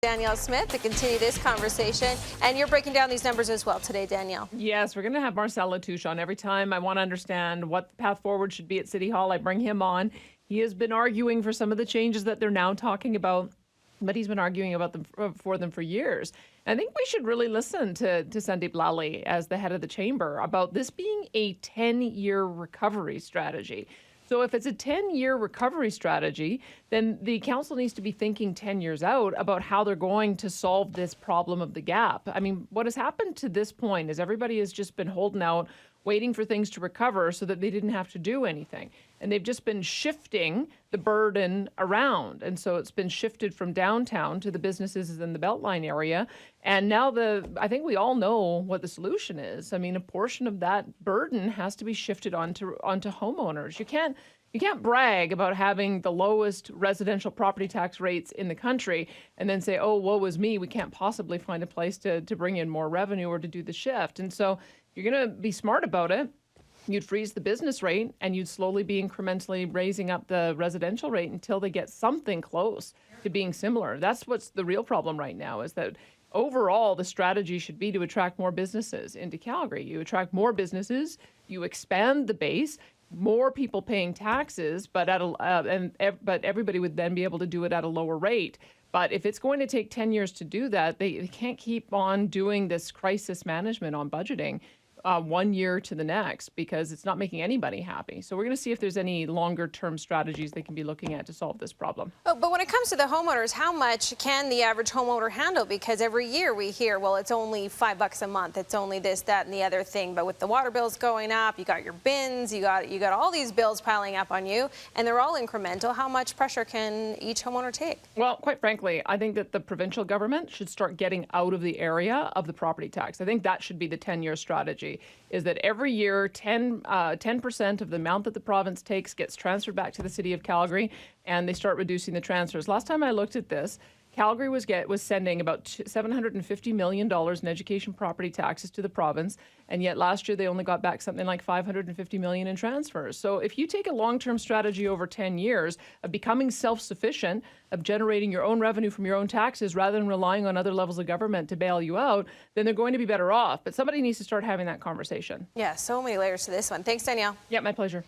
Danielle Smith to continue this conversation. And you're breaking down these numbers as well today, Danielle. Yes, we're going to have Marcel Latouche on. Every time I want to understand what the path forward should be at City Hall, I bring him on. He has been arguing for some of the changes that they're now talking about, but he's been arguing about them for them for years. I think we should really listen to Sandeep Lally as the head of the chamber about this being a 10-year recovery strategy. So if it's a 10-year recovery strategy, then the council needs to be thinking 10 years out about how they're going to solve this problem of the gap. I mean, what has happened to this point is everybody has just been holding out, waiting for things to recover so that they didn't have to do anything. And they've just been shifting the burden around. And so it's been shifted from downtown to the businesses in the Beltline area. And now I think we all know what the solution is. I mean, a portion of that burden has to be shifted onto homeowners. You can't brag about having the lowest residential property tax rates in the country and then say, oh, woe is me, we can't possibly find a place to bring in more revenue or to do the shift. And so you're going to be smart about it. You'd freeze the business rate and you'd slowly be incrementally raising up the residential rate until they get something close to being similar. That's what's the real problem right now, is that overall the strategy should be to attract more businesses into Calgary. You attract more businesses, you expand the base, more people paying taxes, but everybody would then be able to do it at a lower rate. But if it's going to take 10 years to do that, they can't keep on doing this crisis management on budgeting 1 year to the next, because it's not making anybody happy. So we're going to see if there's any longer term strategies they can be looking at to solve this problem. But when it comes to the homeowners, how much can the average homeowner handle? Because every year we hear, well, it's only $5 a month. It's only this, that, and the other thing. But with the water bills going up, you got your bins, you got all these bills piling up on you, and they're all incremental. How much pressure can each homeowner take? Well, quite frankly, I think that the provincial government should start getting out of the area of the property tax. I think that should be the 10-year strategy, is that every year 10% of the amount that the province takes gets transferred back to the city of Calgary, and they start reducing the transfers. Last time I looked at this, Calgary was sending about $750 million in education property taxes to the province, and yet last year they only got back something like $550 million in transfers. So if you take a long-term strategy over 10 years of becoming self-sufficient, of generating your own revenue from your own taxes rather than relying on other levels of government to bail you out, then they're going to be better off. But somebody needs to start having that conversation. Yeah, so many layers to this one. Thanks, Danielle. Yeah, my pleasure.